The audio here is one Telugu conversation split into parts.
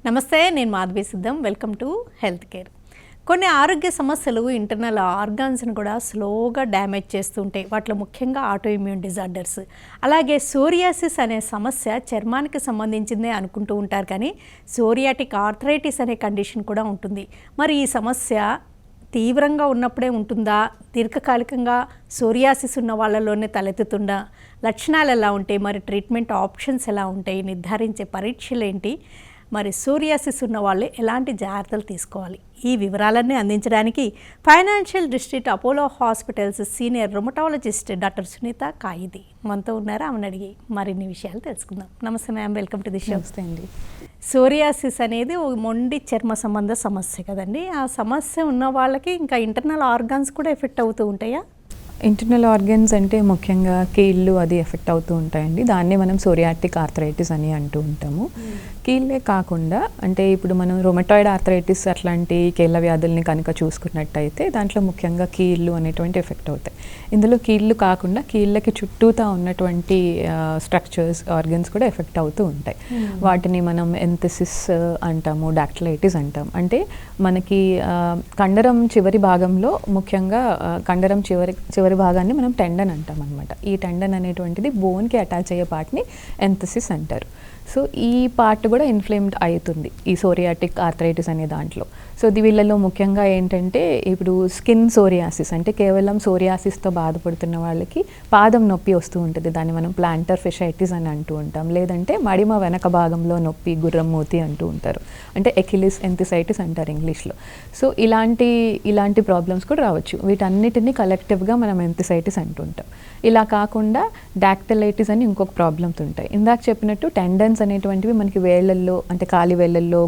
నమస్తే, నేను మాధవి సిద్ధం. Welcome to health care. కొన్ని ఆరోగ్య సమస్యలు ఇంటర్నల్ ఆర్గాన్స్ని కూడా స్లోగా డ్యామేజ్ చేస్తుంటాయి. వాటిలో ముఖ్యంగా ఆటోఇమ్యూన్ డిజార్డర్స్. అలాగే సోరియాసిస్ అనే సమస్య చర్మానికి సంబంధించిందే అనుకుంటూ ఉంటారు, కానీ సోరియాటిక్ ఆర్థరైటిస్ అనే కండిషన్ కూడా ఉంటుంది. మరి ఈ సమస్య తీవ్రంగా ఉన్నప్పుడే ఉంటుందా, దీర్ఘకాలికంగా సోరియాసిస్ ఉన్న వాళ్ళలోనే తలెత్తుతుందా, లక్షణాలు ఎలా ఉంటాయి, మరి ట్రీట్మెంట్ ఆప్షన్స్ ఎలా ఉంటాయి, నిర్ధారించే పరీక్షలు ఏంటి, మరి సోరియాసిస్ ఉన్న వాళ్ళు ఎలాంటి జాగ్రత్తలు తీసుకోవాలి, ఈ వివరాలన్నీ అందించడానికి financial district Apollo hospitals senior rheumatologist doctor Sunitha Kaidi మనతో ఉన్నారు. ఆమెను అడిగి మరిన్ని విషయాలు తెలుసుకుందాం. నమస్తే ma'am, welcome to the show. నమస్తే అండి. సోరియాసిస్ అనేది ఒక మొండి చర్మ సంబంధ సమస్య కదండి. ఆ సమస్య ఉన్న వాళ్ళకి ఇంకా ఇంటర్నల్ ఆర్గాన్స్ కూడా ఎఫెక్ట్ అవుతూ ఉంటాయా? ఇంటర్నల్ ఆర్గన్స్ అంటే ముఖ్యంగా కీళ్ళు అది ఎఫెక్ట్ అవుతూ ఉంటాయండి. దాన్నే మనం సోరియాటిక్ ఆర్థరైటిస్ అని అంటూ ఉంటాము. కీళ్ళే కాకుండా అంటే ఇప్పుడు మనం రొమటాయిడ్ ఆర్థరైటిస్ అట్లాంటి కీళ్ళ వ్యాధుల్ని కనుక చూసుకున్నట్టయితే దాంట్లో ముఖ్యంగా కీళ్ళు అనేటువంటి ఎఫెక్ట్ అవుతాయి. ఇందులో కీళ్ళు కాకుండా కీళ్ళకి చుట్టూతా ఉన్నటువంటి స్ట్రక్చర్స్ ఆర్గన్స్ కూడా ఎఫెక్ట్ అవుతూ ఉంటాయి. వాటిని మనం ఎంథసిస్ అంటాము, డాక్టిలైటిస్ అంటాం. అంటే మనకి కండరం చివరి భాగంలో ముఖ్యంగా కండరం చివరి భాగాన్ని మనం టెండన్ అంటాం అనమాట. ఈ టెండన్ అనేటువంటిది బోన్కి అటాచ్ అయ్యే పార్ట్ని ఎంథసిస్ అంటారు. సో ఈ పార్ట్ కూడా ఇన్ఫ్లేమ్డ్ అవుతుంది ఈ సోరియాటిక్ ఆర్థరైటిస్ అనే దాంట్లో. సో వీళ్ళలో ముఖ్యంగా ఏంటంటే ఇప్పుడు స్కిన్ సోరియాసిస్ అంటే కేవలం సోరియాసిస్తో బాధపడుతున్న వాళ్ళకి పాదం నొప్పి వస్తూ ఉంటుంది. దాన్ని మనం ప్లాంటర్ ఫిషైటిస్ అని అంటూ ఉంటాం. లేదంటే మడిమ వెనక భాగంలో నొప్పి, గుర్రం మూతి అంటూ ఉంటారు. అంటే ఎకిలిస్ ఎంథిసైటిస్ అంటారు ఇంగ్లీష్లో. సో ఇలాంటి ప్రాబ్లమ్స్ కూడా రావచ్చు. వీటన్నిటిని కలెక్టివ్గా మనం ఎంథిసైటిస్ అంటుంటాం. ఇలా కాకుండా డాక్టిలైటిస్ అని ఇంకొక ప్రాబ్లమ్స్ ఉంటాయి. ఇందాక చెప్పినట్టు టెండన్స్ అనేటువంటివి మనకి వేళ్ళల్లో అంటే కాలి వేళ్ళల్లో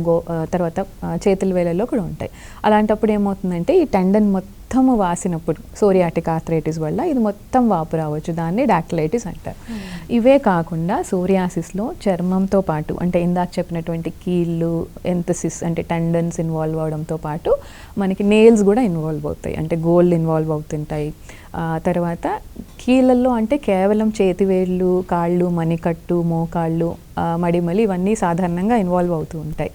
తర్వాత చేతుల వేళ్ళల్లో కూడా ఉంటాయి. అలాంటప్పుడు ఏమవుతుందంటే ఈ టెండన్ మొత్తం వాసినప్పుడు సోరియాటిక్ ఆర్థరైటిస్ వల్ల ఇది మొత్తం వాపు రావచ్చు. దాన్ని డాక్టిలైటిస్ అంటారు. ఇవే కాకుండా సోరియాసిస్లో చర్మంతో పాటు అంటే ఇందాక చెప్పినటువంటి కీళ్ళు, ఎంథసిస్ అంటే టెండన్స్ ఇన్వాల్వ్ అవడంతో పాటు మనకి నెయిల్స్ కూడా ఇన్వాల్వ్ అవుతాయి. అంటే గోల్డ్ ఇన్వాల్వ్ అవుతుంటాయి. తర్వాత కీళ్ళల్లో అంటే కేవలం చేతివేళ్ళు, కాళ్ళు, మణికట్టు, మోకాళ్ళు, మడిమలి ఇవన్నీ సాధారణంగా ఇన్వాల్వ్ అవుతూ ఉంటాయి.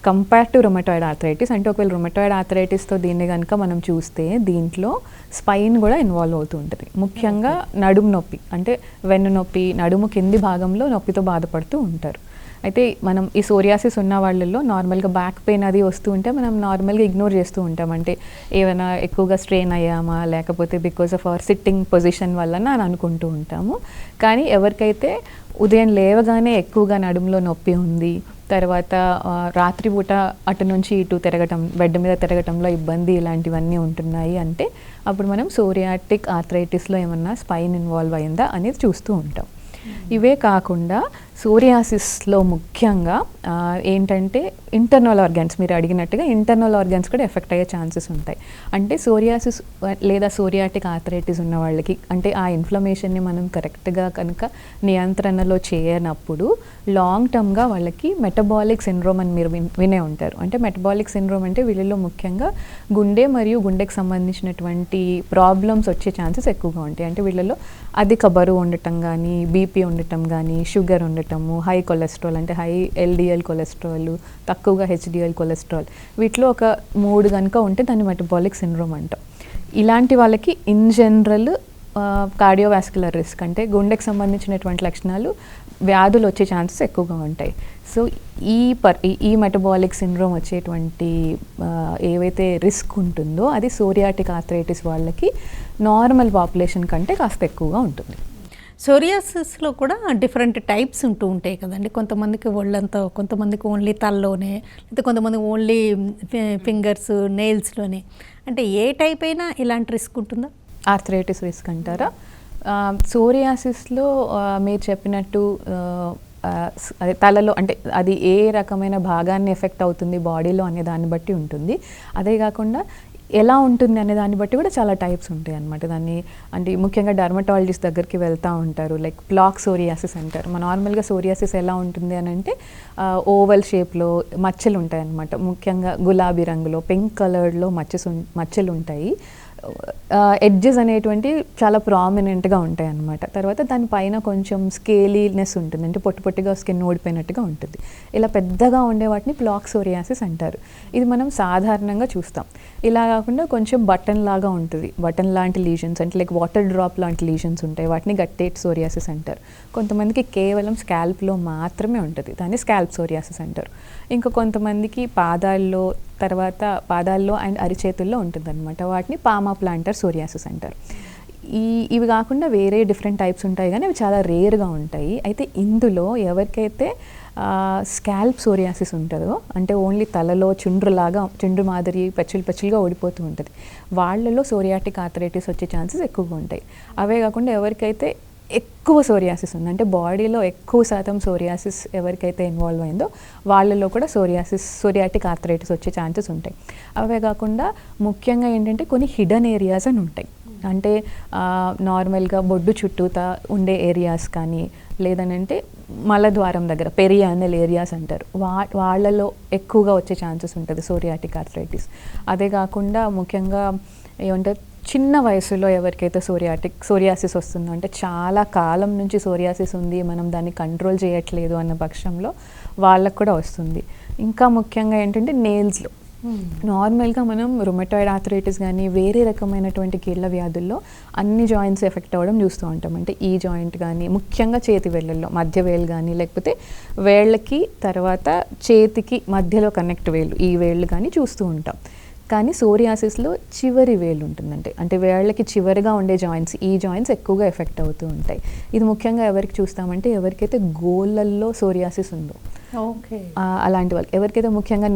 కంపేర్ టు రొమటాయిడ్ ఆర్థరైటిస్ అంటే ఒకవేళ రొమటాయిడ్ ఆర్థరైటిస్తో దీన్ని కనుక మనం చూస్తే దీంట్లో స్పైన్ కూడా ఇన్వాల్వ్ అవుతూ ఉంటుంది. ముఖ్యంగా నడుము నొప్పి అంటే వెన్ను నొప్పి, నడుము కింది భాగంలో నొప్పితో బాధపడుతూ ఉంటారు. అయితే మనం ఈ సోరియాసిస్ ఉన్న వాళ్ళల్లో నార్మల్గా బ్యాక్ పెయిన్ అది వస్తూ ఉంటే మనం నార్మల్గా ఇగ్నోర్ చేస్తూ ఉంటాం. అంటే ఏమైనా ఎక్కువగా స్ట్రెయిన్ అయ్యామా లేకపోతే because of our sitting position వలన అని అనుకుంటూ ఉంటాము. కానీ ఎవరికైతే ఉదయం లేవగానే ఎక్కువగా నడుములో నొప్పి ఉంది, తర్వాత రాత్రిపూట అటు నుంచి ఇటు తిరగటం, బెడ్ మీద తిరగటంలో ఇబ్బంది ఇలాంటివన్నీ ఉంటున్నాయి అంటే అప్పుడు మనం సోరియాటిక్ ఆర్థరైటిస్లో ఏమన్నా స్పైన్ ఇన్వాల్వ్ అయిందా అనేది చూస్తూ ఉంటాం. ఇవే కాకుండా సోరియాసిస్లో ముఖ్యంగా ఏంటంటే ఇంటర్నల్ ఆర్గాన్స్, మీరు అడిగినట్టుగా ఇంటర్నల్ ఆర్గాన్స్ కూడా ఎఫెక్ట్ అయ్యే ఛాన్సెస్ ఉంటాయి. అంటే సోరియాసిస్ లేదా సోరియాటిక్ ఆర్థరైటిస్ ఉన్న వాళ్ళకి అంటే ఆ ఇన్ఫ్లమేషన్ని మనం కరెక్ట్గా కనుక నియంత్రణలో చేయనప్పుడు లాంగ్ టర్మ్గా వాళ్ళకి మెటబాలిక్ సిండ్రోమ్ అని మీరు వినే ఉంటారు. అంటే మెటబాలిక్ సిండ్రోమ్ అంటే వీళ్ళలో ముఖ్యంగా గుండె మరియు గుండెకి సంబంధించినటువంటి ప్రాబ్లమ్స్ వచ్చే ఛాన్సెస్ ఎక్కువగా ఉంటాయి. అంటే వీళ్ళలో అధిక బరువు ఉండటం కానీ, బీపీ ఉండటం కానీ, షుగర్ ఉండటము, హై కొలెస్ట్రాల్ అంటే హై ఎల్డిఎల్ కొలెస్ట్రాల్, తక్కువగా హెచ్డిఎల్ కొలెస్ట్రాల్, వీటిలో ఒక 3 కనుక ఉంటే దాన్ని మెటబాలిక్ సిండ్రోమ్ అంటాం. ఇలాంటి వాళ్ళకి ఇన్ జనరల్ కార్డియోవాస్కులర్ రిస్క్ అంటే గుండెకి సంబంధించినటువంటి లక్షణాలు, వ్యాధులు వచ్చే ఛాన్సెస్ ఎక్కువగా ఉంటాయి. సో ఈ మెటబాలిక్ సిండ్రోమ్ వచ్చేటువంటి ఏవైతే రిస్క్ ఉంటుందో అది సోరియాటిక్ ఆర్థరైటిస్ వాళ్ళకి నార్మల్ పాపులేషన్ కంటే కాస్త ఎక్కువగా ఉంటుంది. సోరియాసిస్లో కూడా డిఫరెంట్ టైప్స్ ఉంటూ ఉంటాయి కదండి. కొంతమందికి ఒళ్ళంతా, కొంతమందికి ఓన్లీ తలలోనే, లేదా కొంతమంది ఓన్లీ ఫింగర్స్, నెయిల్స్లోనే. అంటే ఏ టైప్ అయినా ఇలాంటి రిస్క్ ఉంటుందా? ఆర్థరైటిస్ రిస్క్ అంటారా? సోరియాసిస్లో మీరు చెప్పినట్టు అదే తలలో అంటే అది ఏ రకమైన భాగాన్ని ఎఫెక్ట్ అవుతుంది బాడీలో అనే దాన్ని బట్టి ఉంటుంది. అదే కాకుండా ఎలా ఉంటుంది అనే దాన్ని బట్టి కూడా చాలా టైప్స్ ఉంటాయి అన్నమాట. దాన్ని అంటే ముఖ్యంగా డర్మటాలజిస్ట్ దగ్గరికి వెళ్తూ ఉంటారు. లైక్ ప్లాక్ సోరియాసిస్ అంటారు. నార్మల్గా సోరియాసిస్ ఎలా ఉంటుంది అని అంటే ఓవల్ షేప్లో మచ్చలు ఉంటాయి అన్నమాట. ముఖ్యంగా గులాబీ రంగులో, పింక్ కలర్లో మచ్చలు ఉంటాయి. ఎడ్జెస్ అనేటువంటి చాలా ప్రామినెంట్గా ఉంటాయి అన్నమాట. తర్వాత దానిపైన కొంచెం స్కేలీనెస్ ఉంటుంది, అంటే పొట్టి పొట్టిగా స్కిన్ ఊడిపోయినట్టుగా ఉంటుంది. ఇలా పెద్దగా ఉండే వాటిని ప్లాక్ సోరియాసిస్ అంటారు. ఇది మనం సాధారణంగా చూస్తాం. ఇలా కాకుండా కొంచెం బటన్ లాగా ఉంటుంది, బటన్ లాంటి లీజన్స్ అంటే లైక్ వాటర్ డ్రాప్ లాంటి లీజన్స్ ఉంటాయి, వాటిని గట్టేట్ సోరియాసిస్ అంటారు. కొంతమందికి కేవలం స్కాల్ప్లో మాత్రమే ఉంటుంది, దాన్ని స్కాల్ప్ సోరియాసిస్ అంటారు. ఇంకా కొంతమందికి పాదాల్లో అండ్ అరిచేతుల్లో ఉంటుందన్నమాట, వాటిని పామా ప్లాంటర్ సోరియాసిస్ అంటారు. ఇవి కాకుండా వేరే డిఫరెంట్ టైప్స్ ఉంటాయి, కానీ అవి చాలా రేర్గా ఉంటాయి. అయితే ఇందులో ఎవరికైతే స్కాల్ప్ సోరియాసిస్ ఉంటుందో, అంటే ఓన్లీ తలలో చుండ్రు మాదిరి పచ్చిలుగా ఓడిపోతూ ఉంటుంది, వాళ్ళలో సోరియాటిక్ ఆర్థరైటిస్ వచ్చే ఛాన్సెస్ ఎక్కువగా ఉంటాయి. అవే కాకుండా ఎవరికైతే ఎక్కువ సోరియాసిస్ ఉంది, అంటే బాడీలో ఎక్కువ శాతం సోరియాసిస్ ఎవరికైతే ఇన్వాల్వ్ అయిందో వాళ్ళలో కూడా సోరియాటిక్ ఆర్థరైటిస్ వచ్చే ఛాన్సెస్ ఉంటాయి. అవే కాకుండా ముఖ్యంగా ఏంటంటే కొన్ని హిడెన్ ఏరియాస్ అని ఉంటాయి, అంటే నార్మల్గా బొడ్డు చుట్టూతా ఉండే ఏరియాస్ కానీ, లేదనంటే మలద్వారం దగ్గర పెరియానల్ ఏరియాస్ అంటారు, వాళ్ళలో ఎక్కువగా వచ్చే ఛాన్సెస్ ఉంటుంది సోరియాటిక్ ఆర్థరైటిస్. అదే కాకుండా ముఖ్యంగా ఏమంటారు, చిన్న వయసులో ఎవరికైతే సోరియాసిస్ వస్తుందో, అంటే చాలా కాలం నుంచి సోరియాసిస్ ఉంది, మనం దాన్ని కంట్రోల్ చేయట్లేదు అన్న పక్షంలో వాళ్ళకు కూడా వస్తుంది. ఇంకా ముఖ్యంగా ఏంటంటే నెయిల్స్లో నార్మల్గా మనం రుమటాయిడ్ ఆర్థరైటిస్ కానీ వేరే రకమైనటువంటి కీళ్ళ వ్యాధుల్లో అన్ని జాయింట్స్ ఎఫెక్ట్ అవ్వడం చూస్తూ ఉంటాం. అంటే ఈ జాయింట్ కానీ ముఖ్యంగా చేతి వేళ్ళల్లో మధ్య వేలు కానీ, లేకపోతే వేళ్ళకి తర్వాత చేతికి మధ్యలో కనెక్ట్ వేళ్ళు, ఈ వేళ్ళు కానీ చూస్తూ ఉంటాం. కానీ సోరియాసిస్లో చివరి వేళ్ళు ఉంటుందంటే, అంటే వేళ్ళకి చివరిగా ఉండే ఈ జాయింట్స్ ఎక్కువగా ఎఫెక్ట్ అవుతూ ఉంటాయి. ఇది ముఖ్యంగా ఎవరికి చూస్తామంటే ఎవరికైతే గోళ్ళల్లో సోరియాసిస్ ఉందో, అలాంటి వాళ్ళు, ఎవరికైతే ముఖ్యంగా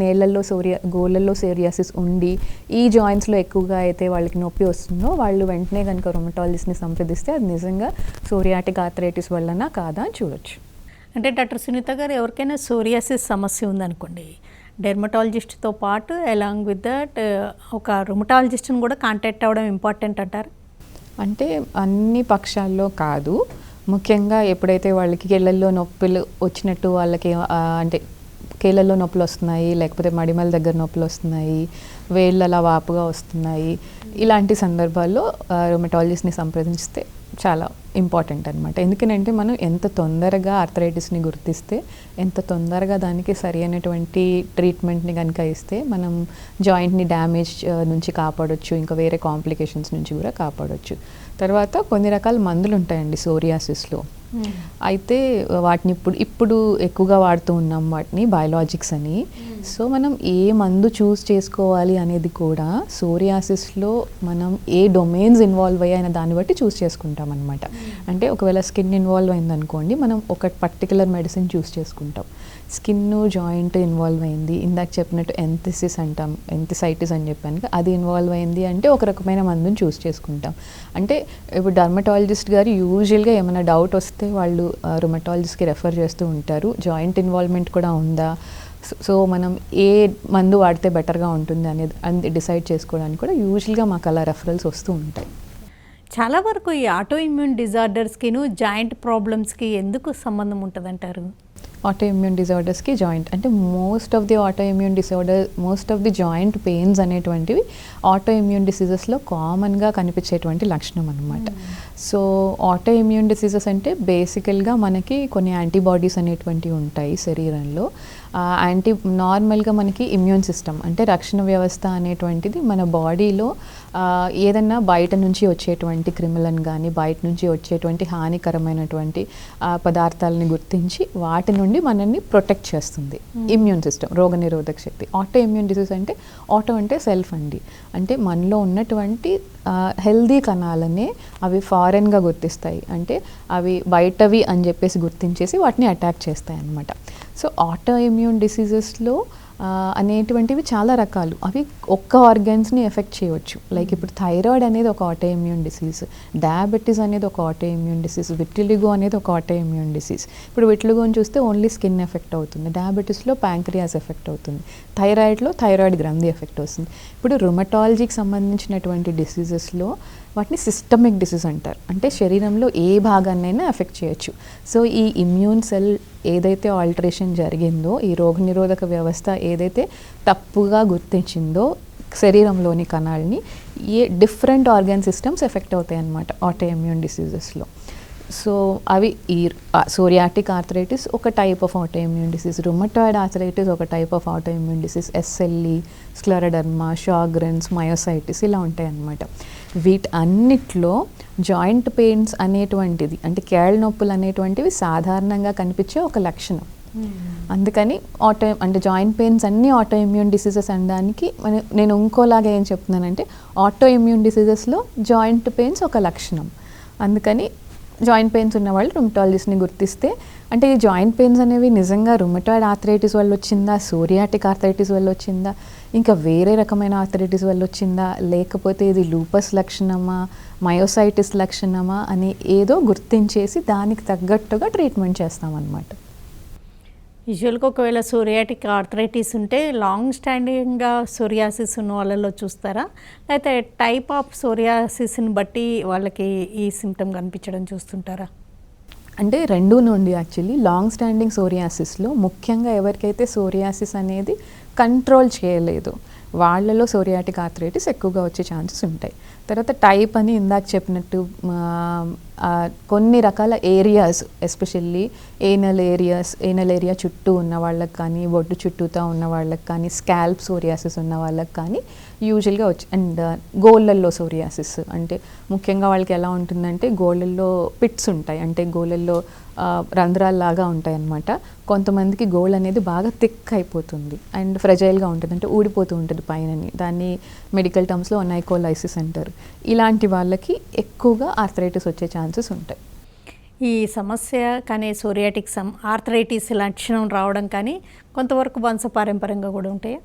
గోళ్ళల్లో సోరియాసిస్ ఉండి ఈ జాయింట్స్లో ఎక్కువగా అయితే వాళ్ళకి నొప్పి వస్తుందో వాళ్ళు వెంటనే కనుక రొమటాలజిస్ట్ని సంప్రదిస్తే అది నిజంగా సోరియాటిక్ ఆర్థరైటిస్ వల్లనా కాదా అని చూడొచ్చు. అంటే డాక్టర్ సునీత గారు, ఎవరికైనా సోరియాసిస్ సమస్య ఉందనుకోండి, డెర్మటాలజిస్ట్తో పాటు అలాంగ్ విత్ దట్ ఒక రుమటాలజిస్ట్ని కూడా కాంటాక్ట్ అవ్వడం ఇంపార్టెంట్ అంటారు? అంటే అన్ని పక్షాల్లో కాదు, ముఖ్యంగా ఎప్పుడైతే వాళ్ళకి కీళ్ళల్లో నొప్పులు వచ్చినట్టు వాళ్ళకి అంటే కీళ్ళల్లో నొప్పులు వస్తున్నాయి, లేకపోతే మడిమల దగ్గర నొప్పులు వస్తున్నాయి, వేళ్ళలా వాపుగా వస్తున్నాయి, ఇలాంటి సందర్భాల్లో రుమటాలజిస్ట్ని సంప్రదిస్తే చాలా ఇంపార్టెంట్ అనమాట. ఎందుకంటే మనం ఎంత తొందరగా ఆర్థరైటిస్ని గుర్తిస్తే, ఎంత తొందరగా దానికి సరి అయినటువంటి ట్రీట్మెంట్ని కనుక ఇస్తే మనం జాయింట్ని డ్యామేజ్ నుంచి కాపాడొచ్చు, ఇంకా వేరే కాంప్లికేషన్స్ నుంచి కూడా కాపాడొచ్చు. తర్వాత కొన్ని రకాల మందులు ఉంటాయండి సోరియాసిస్లో, అయితే వాటిని ఇప్పుడు ఎక్కువగా వాడుతూ ఉన్నాం వాటిని, బయోలాజిక్స్ అని. సో మనం ఏ మందు చూస్ చేసుకోవాలి అనేది కూడా సోరియాసిస్లో మనం ఏ డొమైన్స్ ఇన్వాల్వ్ అయ్యాయనే దాన్ని బట్టి చూస్ చేసుకుంటాం అనమాట. అంటే ఒకవేళ స్కిన్ ఇన్వాల్వ్ అయిందనుకోండి, మనం ఒక పర్టికులర్ మెడిసిన్ చూస్ చేసుకుంటాం. స్కిన్ జాయింట్ ఇన్వాల్వ్ అయింది, ఇందాక చెప్పినట్టు ఎంథిసైటిస్ అని చెప్పాను, అది ఇన్వాల్వ్ అయింది అంటే ఒక రకమైన మందుని చూస్ చేసుకుంటాం. అంటే ఇప్పుడు డర్మటాలజిస్ట్ గారు యూజువల్గా ఏమైనా డౌట్ వస్తే వాళ్ళు రుమటాలజిస్ట్కి రెఫర్ చేస్తూ ఉంటారు, జాయింట్ ఇన్వాల్వ్మెంట్ కూడా ఉందా, సో మనం ఏ మందు వాడితే బెటర్గా ఉంటుంది అనేది డిసైడ్ చేసుకోవడానికి కూడా యూజువల్గా మాకు అలా రెఫరల్స్ వస్తూ ఉంటాయి. చాలా వరకు ఈ ఆటో ఇమ్యూన్ డిజార్డర్స్కిను జాయింట్ ప్రాబ్లమ్స్కి ఎందుకు సంబంధం ఉంటుందంటారు? ఆటో ఇమ్యూన్ డిజార్డర్స్కి జాయింట్ అంటే most of the joint pains అనేటువంటివి ఆటో ఇమ్యూన్ డిసీజెస్లో కామన్గా కనిపించేటువంటి లక్షణం అనమాట. సో ఆటో ఇమ్యూన్ డిసీజెస్ అంటే బేసికల్గా మనకి కొన్ని యాంటీబాడీస్ అనేటువంటివి ఉంటాయి శరీరంలో. నార్మల్గా మనకి ఇమ్యూన్ సిస్టమ్ అంటే రక్షణ వ్యవస్థ అనేటువంటిది మన బాడీలో ఏదన్నా బయట నుంచి వచ్చేటువంటి క్రిములను కానీ, బయట నుంచి వచ్చేటువంటి హానికరమైనటువంటి పదార్థాలని గుర్తించి వాటి నుండి మనల్ని ప్రొటెక్ట్ చేస్తుంది ఇమ్యూన్ సిస్టమ్, రోగనిరోధక శక్తి. ఆటో ఇమ్యూన్ డిసీజ్ అంటే ఆటో అంటే సెల్ఫ్ అండి, అంటే మనలో ఉన్నటువంటి హెల్దీ కణాలనే అవి ఫారెన్గా గుర్తిస్తాయి, అంటే అవి బయటవి అని చెప్పేసి గుర్తించేసి వాటిని అటాక్ చేస్తాయి అన్నమాట. సో ఆటో ఇమ్యూన్ డిసీజెస్లో అనేటువంటివి చాలా రకాలు, అవి ఒక్క ఆర్గన్స్ని ఎఫెక్ట్ చేయవచ్చు. లైక్ ఇప్పుడు థైరాయిడ్ అనేది ఒక ఆటో ఇమ్యూన్ డిసీజ్, డయాబెటీస్ అనేది ఒక ఆటో ఇమ్యూన్ డిసీజ్, విటిలిగో అనేది ఒక ఆటో ఇమ్యూన్ డిసీజ్. ఇప్పుడు విటిలిగోని చూస్తే ఓన్లీ స్కిన్ ఎఫెక్ట్ అవుతుంది, డయాబెటీస్లో ప్యాంక్రియాస్ ఎఫెక్ట్ అవుతుంది, థైరాయిడ్లో థైరాయిడ్ గ్రంథి ఎఫెక్ట్ వస్తుంది. ఇప్పుడు రుమటాలజీకి సంబంధించినటువంటి డిసీజెస్లో వాటిని సిస్టమిక్ డిసీజ్ అంటారు, అంటే శరీరంలో ఏ భాగాన్నైనా ఎఫెక్ట్ చేయొచ్చు. సో ఈ ఇమ్యూన్ సెల్ ఏదైతే ఆల్టరేషన్ జరిగిందో, ఈ రోగనిరోధక వ్యవస్థ ఏదైతే తప్పుగా గుర్తించిందో శరీరంలోని కణాలని, డిఫరెంట్ ఆర్గాన్ సిస్టమ్స్ ఎఫెక్ట్ అవుతాయి అన్నమాట ఆటో ఇమ్యూన్ డిసీజెస్లో. సో అవి ఈ సోరియాటిక్ ఆర్థరైటిస్ ఒక type of autoimmune disease, rheumatoid arthritis ఒక type of autoimmune disease, SLE, scleroderma, Sjogren's, myositis ఇలా ఉంటాయి అన్నమాట. వీటన్నిటిలో జాయింట్ పెయిన్స్ అనేటువంటిది అంటే కేళ్ళ నొప్పులు అనేటువంటివి సాధారణంగా కనిపించే ఒక లక్షణం. అందుకని అంటే జాయింట్ పెయిన్స్ అన్నీ ఆటో ఇమ్యూన్ డిసీజెస్ అనడానికి నేను ఇంకోలాగా ఏం చెప్తున్నానంటే ఆటో ఇమ్యూన్ డిసీజెస్లో జాయింట్ పెయిన్స్ ఒక లక్షణం. అందుకని జాయింట్ పెయిన్స్ ఉన్న వాళ్ళు రుమటాలజిస్ట్ని గుర్తిస్తే, అంటే ఈ జాయింట్ పెయిన్స్ అనేవి నిజంగా రుమటాయిడ్ ఆర్థరైటిస్ వల్ల వచ్చిందా, సోరియాటిక్ ఆర్థరైటిస్ వల్ల వచ్చిందా, ఇంకా వేరే రకమైన ఆర్థరైటిస్ వల్ల వచ్చిందా, లేకపోతే ఇది లూపస్ లక్షణమా, మయోసైటిస్ లక్షణమా అని ఏదో గుర్తించేసి దానికి తగ్గట్టుగా ట్రీట్మెంట్ చేస్తామన్నమాట. యూజువల్గా ఒకవేళ సోరియాటిక్ ఆర్థరైటిస్ ఉంటే లాంగ్ స్టాండింగ్గా సోరియాసిస్ ఉన్న వాళ్ళలో చూస్తారా, లేకపోతే టైప్ ఆఫ్ సోరియాసిస్ని బట్టి వాళ్ళకి ఈ సిమ్టమ్ కనిపించడం చూస్తుంటారా? అంటే రెండూ నుండి యాక్చువల్లీ లాంగ్ స్టాండింగ్ సోరియాసిస్లో ముఖ్యంగా ఎవరికైతే సోరియాసిస్ అనేది కంట్రోల్ చేయలేదు వాళ్ళలో సోరియాటిక్ ఆర్థరైటిస్ ఎక్కువగా వచ్చే ఛాన్సెస్ ఉంటాయి. తర్వాత టైప్ అని ఇందాక చెప్పినట్టు కొన్ని రకాల ఏరియాస్, ఎస్పెషల్లీ ఏనల్ ఏరియా చుట్టూ ఉన్న వాళ్ళకి కానీ, బొడ్డు చుట్టూతా ఉన్న వాళ్ళకి కానీ, స్కాల్ప్ సోరియాసిస్ ఉన్న వాళ్ళకి కానీ యూజువల్గా వచ్చి, అండ్ గోళ్ళల్లో సోరియాసిస్ అంటే ముఖ్యంగా వాళ్ళకి ఎలా ఉంటుందంటే గోళ్ళల్లో పిట్స్ ఉంటాయి, అంటే గోళ్ళల్లో రంధ్రాల్లాగా ఉంటాయి అన్నమాట. కొంతమందికి గోల్ అనేది బాగా థిక్ అయిపోతుంది అండ్ ఫ్రెజైల్గా ఉంటుంది, అంటే ఊడిపోతూ ఉంటుంది పైనని. దాన్ని మెడికల్ టర్మ్స్లో ఒనైకోలైసిస్ అంటారు. ఇలాంటి వాళ్ళకి ఎక్కువగా ఆర్థరైటిస్ వచ్చే ఛాన్సెస్ ఉంటాయి. ఈ సమస్య కానీ సోరియాటిక్ ఆర్థరైటిస్ లక్షణం రావడం కానీ కొంతవరకు వంశపారంపర్యంగా కూడా ఉంటాయా?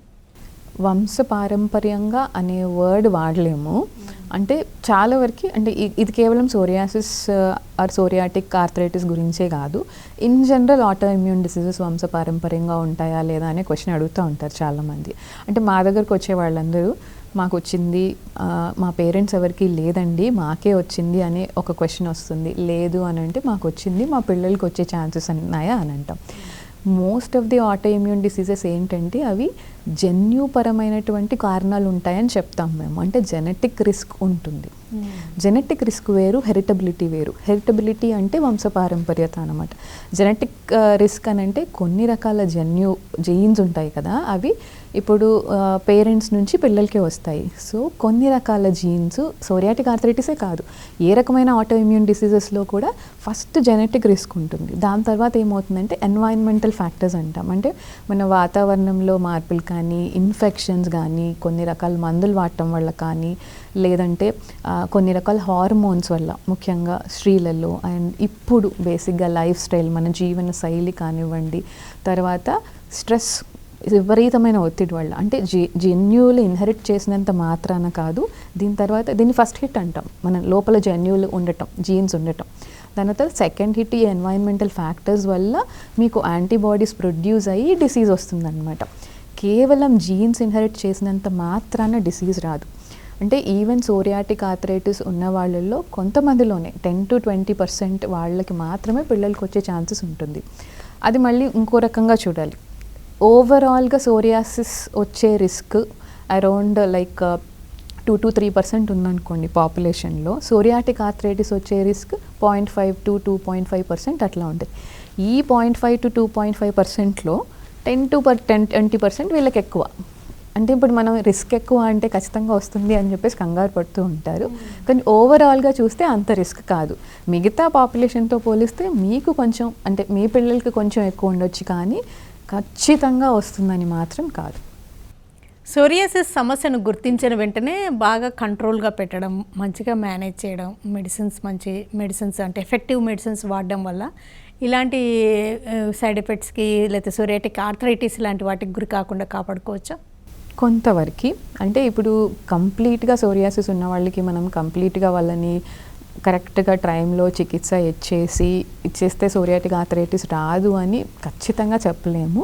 వంశపారంపర్యంగా అనే వర్డ్ వాడలేము. అంటే చాలా వరకు అంటే ఇది కేవలం సోరియాసిస్ ఆర్ సోరియాటిక్ ఆర్థరైటిస్ గురించే కాదు, in general auto immune diseases వంశపారంపర్యంగా ఉంటాయా లేదా అనే క్వశ్చన్ అడుగుతూ ఉంటారు చాలామంది. అంటే మా దగ్గరకు వచ్చే వాళ్ళందరూ మాకు వచ్చింది, మా పేరెంట్స్ ఎవరికి లేదండి మాకే వచ్చింది అనే ఒక క్వశ్చన్ వస్తుంది. లేదు అని అంటే మాకు వచ్చింది, మా పిల్లలకి వచ్చే ఛాన్సెస్ ఉన్నాయా అని అంటాం. Most of the auto immune diseases ఏంటంటే అవి జన్యుపరమైనటువంటి కారణాలు ఉంటాయని చెప్తాం మేము. అంటే జెనెటిక్ రిస్క్ ఉంటుంది. జెనెటిక్ రిస్క్ వేరు, హెరిటబిలిటీ వేరు. హెరిటబిలిటీ అంటే వంశపారంపర్యత అన్నమాట. జెనెటిక్ రిస్క్ అని అంటే కొన్ని రకాల జీన్స్ ఉంటాయి కదా, అవి ఇప్పుడు పేరెంట్స్ నుంచి పిల్లలకే వస్తాయి. సో కొన్ని రకాల జీన్స్ సోరియాటిక్ ఆర్థరైటిసే కాదు, ఏ రకమైన ఆటో ఇమ్యూన్ డిసీజెస్లో కూడా ఫస్ట్ జెనెటిక్ రిస్క్ ఉంటుంది. దాని తర్వాత ఏమవుతుందంటే ఎన్వైరన్మెంటల్ ఫ్యాక్టర్స్ అంటాం. అంటే మన వాతావరణంలో మార్పులు కానీ, ఇన్ఫెక్షన్స్ కానీ, కొన్ని రకాల మందులు వాడటం వల్ల కానీ, లేదంటే కొన్ని రకాల హార్మోన్స్ వల్ల, ముఖ్యంగా స్త్రీలలో, అండ్ ఇప్పుడు బేసిక్గా లైఫ్ స్టైల్ మన జీవన శైలి కానివ్వండి, తర్వాత స్ట్రెస్, విపరీతమైన ఒత్తిడి వల్ల, అంటే జన్యువులు ఇన్హెరిట్ చేసినంత మాత్రాన కాదు, దీన్ని ఫస్ట్ హిట్ అంటాం. మన లోపల జన్యువులు ఉండటం, జీన్స్ ఉండటం. దాని తర్వాత సెకండ్ హిట్ ఈ ఎన్వైరన్మెంటల్ ఫ్యాక్టర్స్ వల్ల మీకు యాంటీబాడీస్ ప్రొడ్యూస్ అయ్యి డిసీజ్ వస్తుందన్నమాట. కేవలం జీన్స్ ఇన్హెరిట్ చేసినంత మాత్రాన డిసీజ్ రాదు. అంటే ఈవెన్ సోరియాటిక్ ఆర్థరైటిస్ ఉన్న వాళ్ళల్లో కొంతమందిలోనే 10 to 20% వాళ్ళకి మాత్రమే పిల్లలకి వచ్చే ఛాన్సెస్ ఉంటుంది. అది మళ్ళీ ఇంకో రకంగా చూడాలి. ఓవరాల్గా సోరియాసిస్ వచ్చే రిస్క్ అరౌండ్ 2 to 3% ఉందనుకోండి పాపులేషన్లో. సోరియాటిక్ ఆర్థరైటిస్ వచ్చే రిస్క్ 0.5 to 2.5% అట్లా ఉంటుంది. ఈ 0.5 to 2.5%లో 10 to 20% వీళ్ళకి ఎక్కువ. అంటే ఇప్పుడు మనం రిస్క్ ఎక్కువ అంటే ఖచ్చితంగా వస్తుంది అని చెప్పేసి కంగారు పడుతూ ఉంటారు, కానీ ఓవరాల్గా చూస్తే అంత రిస్క్ కాదు. మిగతా పాపులేషన్తో పోలిస్తే మీకు కొంచెం, అంటే మీ పిల్లలకి కొంచెం ఎక్కువ ఉండొచ్చు, కానీ ఖచ్చితంగా వస్తుందని మాత్రం కాదు. సోరియాసిస్ సమస్యను గుర్తించిన వెంటనే బాగా కంట్రోల్గా పెట్టడం, మంచిగా మేనేజ్ చేయడం, మంచి మెడిసిన్స్ అంటే ఎఫెక్టివ్ మెడిసిన్స్ వాడడం వల్ల ఇలాంటి సైడ్ ఎఫెక్ట్స్కి లేకపోతే సోరియాటిక్ ఆర్థరైటిస్ లాంటి వాటికి గురి కాకుండా కాపాడుకోవచ్చా? కొంతవరకు. అంటే ఇప్పుడు కంప్లీట్గా సోరియాసిస్ ఉన్న వాళ్ళకి మనం కంప్లీట్గా వాళ్ళని కరెక్ట్గా టైంలో చికిత్స ఇచ్చేస్తే సోరియాటిక్ ఆర్థరైటిస్ రాదు అని ఖచ్చితంగా చెప్పలేము.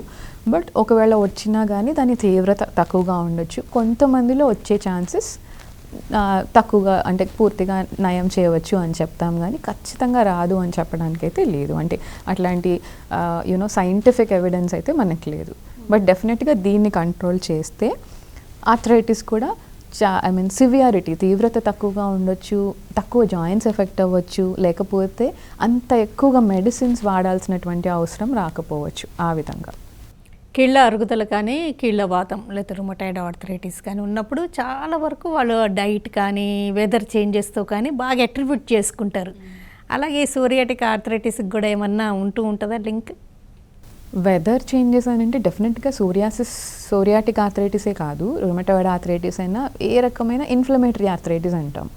బట్ ఒకవేళ వచ్చినా కానీ దాని తీవ్రత తక్కువగా ఉండొచ్చు. కొంతమందిలో వచ్చే ఛాన్సెస్ తక్కువగా, అంటే పూర్తిగా నయం చేయవచ్చు అని చెప్తాం, కానీ ఖచ్చితంగా రాదు అని చెప్పడానికి అయితే లేదు. అంటే అట్లాంటి సైంటిఫిక్ ఎవిడెన్స్ అయితే మనకి లేదు. బట్ డెఫినెట్గా దీన్ని కంట్రోల్ చేస్తే ఆర్థరైటిస్ కూడా సివియారిటీ తీవ్రత తక్కువగా ఉండొచ్చు, తక్కువ జాయింట్స్ ఎఫెక్ట్ అవ్వచ్చు, లేకపోతే అంత ఎక్కువగా మెడిసిన్స్ వాడాల్సినటువంటి అవసరం రాకపోవచ్చు. ఆ విధంగా కీళ్ళ అరుగుదల కానీ కీళ్ళ వాతం లేదా రుమటాయిడ్ ఆర్థరైటిస్ కానీ ఉన్నప్పుడు చాలా వరకు వాళ్ళు డైట్ కానీ వెదర్ చేంజెస్తో కానీ బాగా అట్రిబ్యూట్ చేసుకుంటారు. అలాగే సోరియాటిక్ ఆర్థరైటిస్కి కూడా ఏమన్నా ఉంటుందా లింక్? వెదర్ చేంజెస్ అని అంటే డెఫినెట్గా సోరియాటిక్ ఆర్థరైటిసే కాదు, రుమటాయిడ్ ఆర్థరైటిస్ అయినా ఏ రకమైన ఇన్ఫ్లమేటరీ ఆర్థరైటిస్ అంటాం.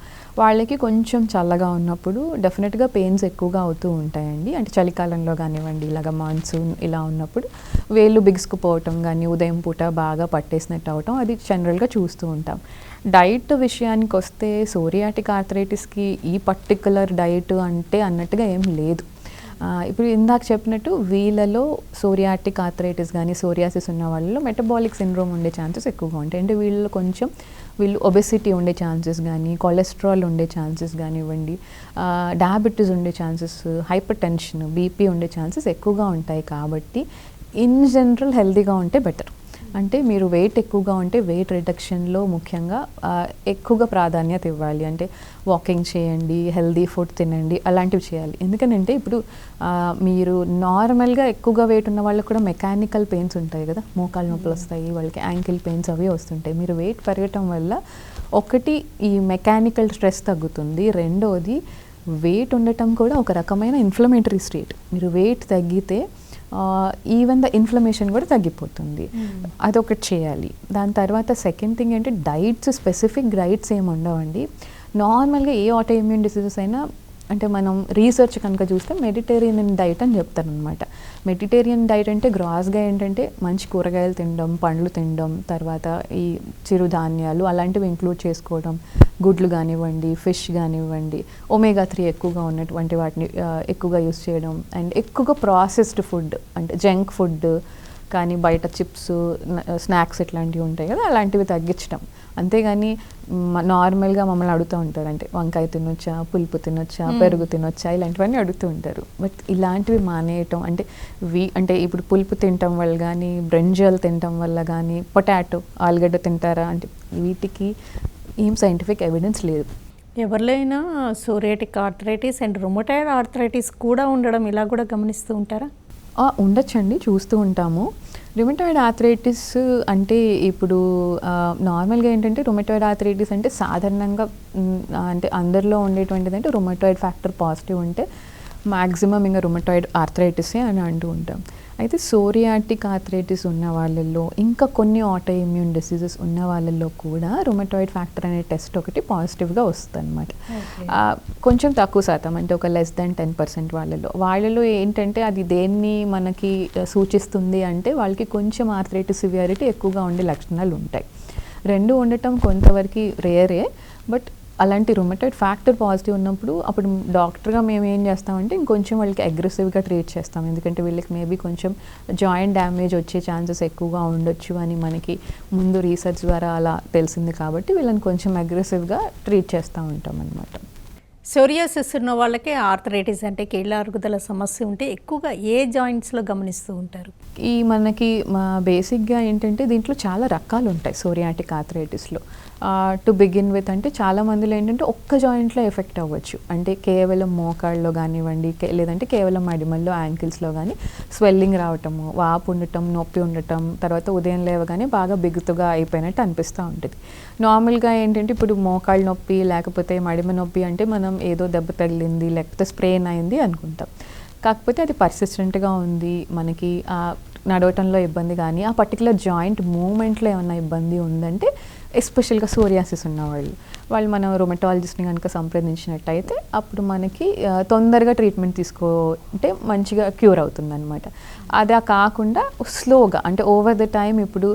వాళ్ళకి కొంచెం చల్లగా ఉన్నప్పుడు డెఫినెట్గా పెయిన్స్ ఎక్కువగా అవుతూ ఉంటాయండి. అంటే చలికాలంలో కానివ్వండి, ఇలాగ మాన్సూన్ ఇలా ఉన్నప్పుడు వేళ్ళు బిగుసుకుపోవటం కానీ, ఉదయం పూట బాగా పట్టేసినట్టు అవటం, అది జనరల్గా చూస్తూ ఉంటాం. డైట్ విషయానికి వస్తే సోరియాటిక్ ఆర్థరైటిస్కి ఈ పర్టికులర్ డైట్ అంటే అన్నట్టుగా ఏం లేదు. ఇప్పుడు ఇందాక చెప్పినట్టు వీళ్ళలో సోరియాటిక్ ఆర్థరైటిస్ కానీ సోరియాసిస్ ఉన్న వాళ్ళలో మెటబాలిక్ సిండ్రోమ్ ఉండే ఛాన్సెస్ ఎక్కువగా ఉంటాయి. అంటే వీళ్ళు ఒబెసిటీ ఉండే ఛాన్సెస్ కానీ, కొలెస్ట్రాల్ ఉండే ఛాన్సెస్ కానివ్వండి, డయాబెటీస్ ఉండే ఛాన్సెస్, హైపర్ టెన్షన్, బీపీ ఉండే ఛాన్సెస్ ఎక్కువగా ఉంటాయి. కాబట్టి ఇన్ జనరల్ హెల్తీగా ఉంటే బెటర్. అంటే మీరు వెయిట్ ఎక్కువగా ఉంటే వెయిట్ రిడక్షన్లో ముఖ్యంగా ఎక్కువగా ప్రాధాన్యత ఇవ్వాలి. అంటే వాకింగ్ చేయండి, హెల్దీ ఫుడ్ తినండి, అలాంటివి చేయాలి. ఎందుకంటే ఇప్పుడు మీరు నార్మల్గా ఎక్కువగా వెయిట్ ఉన్న వాళ్ళకి కూడా మెకానికల్ పెయిన్స్ ఉంటాయి కదా, మోకాలు నొప్పులు వస్తాయి, వాళ్ళకి యాంకిల్ పెయిన్స్ అవి వస్తుంటాయి. మీరు వెయిట్ పెరగటం వల్ల ఒకటి ఈ మెకానికల్ స్ట్రెస్ తగ్గుతుంది, రెండోది వెయిట్ ఉండటం కూడా ఒక రకమైన ఇన్ఫ్లమేటరీ స్టేట్. మీరు వెయిట్ తగ్గితే ఈవెన్ ద ఇన్ఫ్లమేషన్ కూడా తగ్గిపోతుంది. అదొకటి చేయాలి. దాని తర్వాత సెకండ్ థింగ్ ఏంటి, డైట్స్, స్పెసిఫిక్ డైట్స్ ఏమి ఉండవండి. నార్మల్గా ఏ ఆటో ఇమ్యూన్ డిసీజెస్ అయినా అంటే మనం రీసెర్చ్ కనుక చూస్తే మెడిటేరియన్ డైట్ అని చెప్తారనమాట. మెడిటేరియన్ డైట్ అంటే గ్రాస్గా ఏంటంటే మంచి కూరగాయలు తినడం, పండ్లు తినడం, తర్వాత ఈ చిరుధాన్యాలు అలాంటివి ఇంక్లూడ్ చేసుకోవడం, గుడ్లు కానివ్వండి, ఫిష్ కానివ్వండి, ఒమేగా 3 ఎక్కువగా ఉన్నటువంటి వాటిని ఎక్కువగా యూస్ చేయడం, అండ్ ఎక్కువగా ప్రాసెస్డ్ ఫుడ్ అంటే జంక్ ఫుడ్ కానీ బయట చిప్స్, స్నాక్స్ ఇట్లాంటివి ఉంటాయి కదా, అలాంటివి తగ్గించడం. అంతేగాని నార్మల్గా మమ్మల్ని అడుగుతూ ఉంటారు, అంటే వంకాయ తినొచ్చా, పులుపు తినొచ్చా, పెరుగు తినొచ్చా, ఇలాంటివన్నీ అడుగుతూ ఉంటారు. బట్ ఇలాంటివి మానేయటం అంటే ఇప్పుడు పులుపు తినటం వల్ల కానీ, బ్రింజల్ తినటం వల్ల కానీ, పొటాటో, ఆలుగడ్డ తింటారా అంటే వీటికి ఏం సైంటిఫిక్ ఎవిడెన్స్ లేదు. ఎవరిలైనా psoriatic arthritis and rheumatoid arthritis కూడా ఉండడం ఇలా కూడా గమనిస్తూ ఉంటారా? ఉండొచ్చండి, చూస్తూ ఉంటాము. రుమటాయిడ్ ఆర్థరైటిస్ అంటే ఇప్పుడు నార్మల్గా ఏంటంటే రుమటాయిడ్ ఆర్థరైటిస్ అంటే సాధారణంగా అంటే అందరిలో ఉండేటువంటిది అంటే రుమటాయిడ్ ఫ్యాక్టర్ పాజిటివ్ ఉంటే మ్యాక్సిమం ఇంకా రుమటాయిడ్ ఆర్థరైటిసే అని అంటూ ఉంటాం. అయితే సోరియాటిక్ ఆర్థరైటిస్ ఉన్న వాళ్ళల్లో, ఇంకా కొన్ని ఆటో ఇమ్యూన్ డిసీజెస్ ఉన్న వాళ్ళల్లో కూడా రుమటాయిడ్ ఫ్యాక్టర్ అనే టెస్ట్ ఒకటి పాజిటివ్గా వస్తుంది అనమాట. కొంచెం తక్కువ శాతం, అంటే ఒక లెస్ దాన్ 10% వాళ్ళలో ఏంటంటే అది దేన్ని మనకి సూచిస్తుంది అంటే వాళ్ళకి కొంచెం ఆర్థరైటిస్ సివియారిటీ ఎక్కువగా ఉండే లక్షణాలు ఉంటాయి. రెండు ఉండటం కొంతవరకు రేరే, బట్ అలాంటి రుమటాయిడ్ ఫ్యాక్టర్ పాజిటివ్ ఉన్నప్పుడు అప్పుడు డాక్టర్గా మేము ఏం చేస్తామంటే ఇంకొంచెం వాళ్ళకి అగ్రెసివ్గా ట్రీట్ చేస్తాం. ఎందుకంటే వీళ్ళకి మేబీ కొంచెం జాయింట్ డ్యామేజ్ వచ్చే ఛాన్సెస్ ఎక్కువగా ఉండొచ్చు అని మనకి ముందు రీసెర్చ్ ద్వారా అలా తెలిసింది. కాబట్టి వీళ్ళని కొంచెం అగ్రెసివ్గా ట్రీట్ చేస్తూ ఉంటాం అన్నమాట. సోరియాసిస్ ఉన్న వాళ్ళకి ఆర్థరైటిస్ అంటే కీళ్ళ అరుగుదల సమస్య ఉంటే ఎక్కువగా ఏ జాయింట్స్లో గమనిస్తూ ఉంటారు? మనకి బేసిక్గా ఏంటంటే దీంట్లో చాలా రకాలు ఉంటాయి సోరియాటిక్ ఆర్థరైటిస్లో. టు బిగిన్ విత్ అంటే చాలా మందిలో ఏంటంటే ఒక్క జాయింట్లో ఎఫెక్ట్ అవ్వచ్చు. అంటే కేవలం మోకాళ్ళలో కానివ్వండి, లేదంటే కేవలం మడిమల్లో, యాంకిల్స్లో కానీ స్వెల్లింగ్ రావటము, వాపు ఉండటం, నొప్పి ఉండటం, తర్వాత ఉదయం లేవగానే బాగా బిగుతుగా అయిపోయినట్టు అనిపిస్తూ ఉంటుంది. నార్మల్గా ఏంటంటే ఇప్పుడు మోకాళ్ళ నొప్పి లేకపోతే మడిమ నొప్పి అంటే మనం ఏదో దెబ్బ తగిలింది లేకపోతే స్ప్రెయిన్ అయింది అనుకుంటాం. కాకపోతే అది పర్సిస్టెంట్గా ఉంది, మనకి నడవటంలో ఇబ్బంది కానీ ఆ పర్టికులర్ జాయింట్ మూవ్మెంట్లో ఏమైనా ఇబ్బంది ఉందంటే, ఎస్పెషల్గా సోరియాసిస్ వాళ్ళు మనం రొమటాలజిస్ట్ని కనుక సంప్రదించినట్టయితే అప్పుడు మనకి తొందరగా ట్రీట్మెంట్ తీసుకుంటే మంచిగా క్యూర్ అవుతుందన్నమాట. అదే కాకుండా స్లోగా అంటే ఓవర్ ద టైం ఇప్పుడు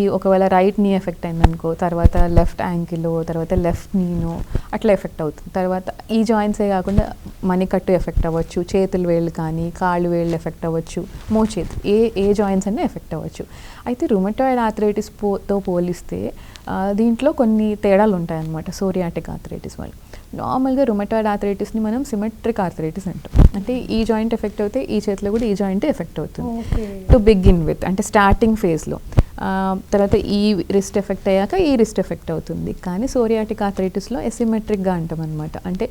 ఈ ఒకవేళ రైట్ నీ ఎఫెక్ట్ అయిందనుకో, తర్వాత లెఫ్ట్ యాంకిల్, తర్వాత లెఫ్ట్ నీను అట్లా ఎఫెక్ట్ అవుతుంది. తర్వాత ఈ జాయింట్సే కాకుండా మణికట్టు ఎఫెక్ట్ అవ్వచ్చు, చేతుల వేళ్ళు కానీ కాళ్ళు వేళ్ళు ఎఫెక్ట్ అవ్వచ్చు, మోచేతులు, ఏ జాయింట్స్ అన్నీ ఎఫెక్ట్ అవ్వచ్చు. అయితే రుమటాయిడ్ ఆర్థరైటిస్తో పోలిస్తే దీంట్లో కొన్ని తేడాలు ఉంటాయన్నమాట సోరియాటిక్ ఆర్థరైటిస్ వాళ్ళు. నార్మల్గా రుమటాయిడ్ ఆర్థరైటిస్ని మనం సిమెట్రిక్ ఆర్థరైటిస్ అంటాం. అంటే ఈ జాయింట్ ఎఫెక్ట్ అవుతే ఈ చేతిలో కూడా ఈ జాయింట్ ఎఫెక్ట్ అవుతుంది టు బిగిన్ విత్, అంటే స్టార్టింగ్ ఫేజ్లో. తర్వాత ఈ రిస్ట్ ఎఫెక్ట్ అయ్యాక ఈ రిస్ట్ ఎఫెక్ట్ అవుతుంది. కానీ సోరియాటిక్ ఆర్థరైటిస్లో ఎసిమెట్రిక్గా అంటాం అనమాట. అంటే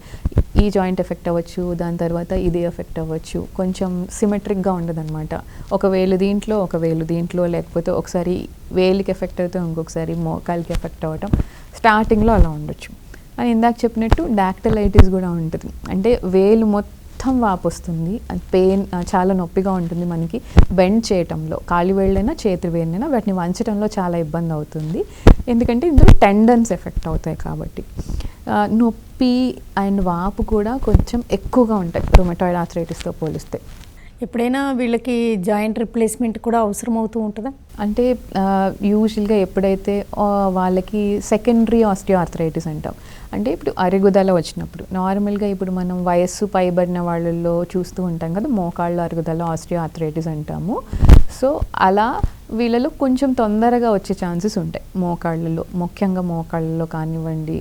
ఈ జాయింట్ ఎఫెక్ట్ అవ్వచ్చు, దాని తర్వాత ఇది ఎఫెక్ట్ అవ్వచ్చు, కొంచెం సిమెట్రిక్గా ఉండదన్నమాట. ఒక వేలు దీంట్లో, ఒక వేలు దీంట్లో, లేకపోతే ఒకసారి వేలికి ఎఫెక్ట్ అవుతే ఇంకొకసారి మోకాలికి ఎఫెక్ట్ అవ్వటం స్టార్టింగ్లో అలా ఉండొచ్చు. అని ఇందాక చెప్పినట్టు డాక్టిలైటిస్ కూడా ఉంటుంది. అంటే వేలు మొత్తం వాపు వస్తుంది, అది పెయిన్, చాలా నొప్పిగా ఉంటుంది మనకి. బెండ్ చేయటంలో కాలి వేళ్ళైనా చేతి వేళ్ళైనా వాటిని వంచడంలో చాలా ఇబ్బంది అవుతుంది. ఎందుకంటే ఇందులో టెండన్స్ ఎఫెక్ట్ అవుతాయి కాబట్టి. నొప్పి అండ్ వాపు కూడా కొంచెం ఎక్కువగా ఉంటాయి రుమటాయిడ్ ఆర్థరైటిస్తో పోలిస్తే. ఎప్పుడైనా వీళ్ళకి జాయింట్ రిప్లేస్మెంట్ కూడా అవసరం అవుతూ ఉంటుందా? అంటే యూజువల్గా ఎప్పుడైతే వాళ్ళకి సెకండరీ ఆస్టియో ఆర్థరైటిస్ అంటాం. అంటే ఇప్పుడు అరుగుదల వచ్చినప్పుడు, నార్మల్గా ఇప్పుడు మనం వయస్సు పైబడిన వాళ్ళల్లో చూస్తూ ఉంటాం కదా, మోకాళ్ళ అరుగుదల ఆస్టియో ఆర్థరైటిస్ అంటాము. సో అలా వీళ్ళలో కొంచెం తొందరగా వచ్చే ఛాన్సెస్ ఉంటాయి మోకాళ్ళలో, ముఖ్యంగా మోకాళ్ళలో కానివ్వండి.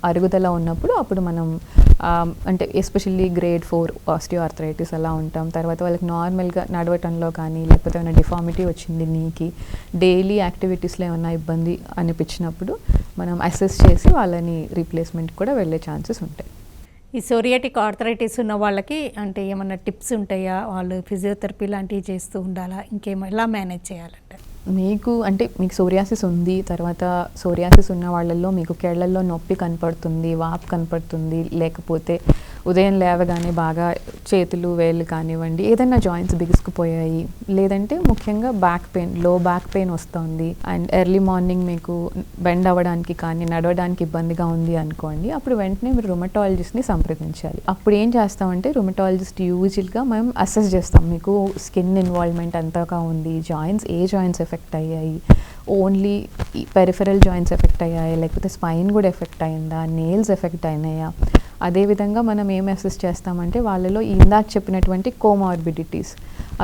అరుగుదల ఉన్నప్పుడు అప్పుడు మనం అంటే ఎస్పెషల్లీ గ్రేడ్ 4 ఆస్టియో ఆర్థరైటిస్ అలా ఉంటాం. తర్వాత వాళ్ళకి నార్మల్గా నడవటంలో కానీ, లేకపోతే ఏమైనా డిఫార్మిటీ వచ్చింది నీకి, డైలీ యాక్టివిటీస్లో ఏమైనా ఇబ్బంది అనిపించినప్పుడు మనం అసెస్ చేసి వాళ్ళని రీప్లేస్మెంట్ కూడా వెళ్ళే ఛాన్సెస్ ఉంటాయి. ఈ సోరియాటిక్ ఆర్థరైటిస్ ఉన్న వాళ్ళకి అంటే ఏమన్నా టిప్స్ ఉంటాయా? వాళ్ళు ఫిజియోథెరపీ లాంటివి చేస్తూ ఉండాలా? ఎలా మేనేజ్ చేయాలంటే? మీకు సోరియాసిస్ ఉంది, తర్వాత సోరియాసిస్ ఉన్న వాళ్ళల్లో మీకు కేళ్ళల్లో నొప్పి కనపడుతుంది, వాపు కనపడుతుంది, లేకపోతే ఉదయం లేవగానే బాగా చేతులు వేళ్ళు కానివ్వండి ఏదైనా జాయింట్స్ బిగుసుకుపోయాయి, లేదంటే ముఖ్యంగా బ్యాక్ పెయిన్, లో బ్యాక్ పెయిన్ వస్తుంది అండ్ ఎర్లీ మార్నింగ్ మీకు బెండ్ అవ్వడానికి కానీ నడవడానికి ఇబ్బందిగా ఉంది అనుకోండి, అప్పుడు వెంటనే మీరు రుమటాలజిస్ట్ని సంప్రదించాలి. అప్పుడు ఏం చేస్తామంటే రుమటాలజిస్ట్ యూజువల్గా మేము అసెస్ చేస్తాం, మీకు స్కిన్ ఇన్వాల్వ్మెంట్ ఎంతగా ఉంది, ఏ జాయింట్స్ ఎఫెక్ట్ అయ్యాయి, ఓన్లీ పెరిఫెరల్ జాయింట్స్ ఎఫెక్ట్ అయ్యాయి, లేకపోతే స్పైన్ కూడా ఎఫెక్ట్ అయిందా, నెయిల్స్ ఎఫెక్ట్ అయినాయా. అదేవిధంగా మనం ఏం అసెస్ చేస్తామంటే వాళ్ళలో ఇందాక చెప్పినటువంటి కోమార్బిడిటీస్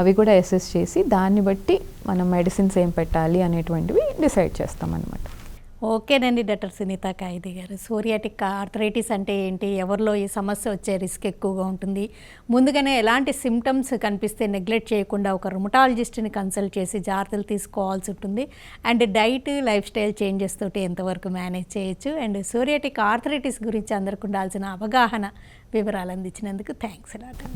అవి కూడా అసెస్ చేసి దాన్ని బట్టి మనం మెడిసిన్స్ ఏం పెట్టాలి అనేటువంటివి డిసైడ్ చేస్తాం అన్నమాట. ఓకేనండి డాక్టర్ సునీత కాయిదే గారు, సోరియాటిక్ ఆర్థరైటిస్ అంటే ఏంటి, ఎవరిలో ఈ సమస్య వచ్చే రిస్క్ ఎక్కువగా ఉంటుంది, ముందుగానే ఎలాంటి సిమ్టమ్స్ కనిపిస్తే నెగ్లెక్ట్ చేయకుండా ఒక రుమటాలజిస్ట్ని కన్సల్ట్ చేసి జాగ్రత్తలు తీసుకోవాల్సి ఉంటుంది, and diet life style changes తోటి ఎంతవరకు మేనేజ్ చేయొచ్చు, అండ్ సోరియాటిక్ ఆర్థరైటిస్ గురించి అందరికి ఉండాల్సిన అవగాహన వివరాలు అందించినందుకు థ్యాంక్స్ డాక్టర్.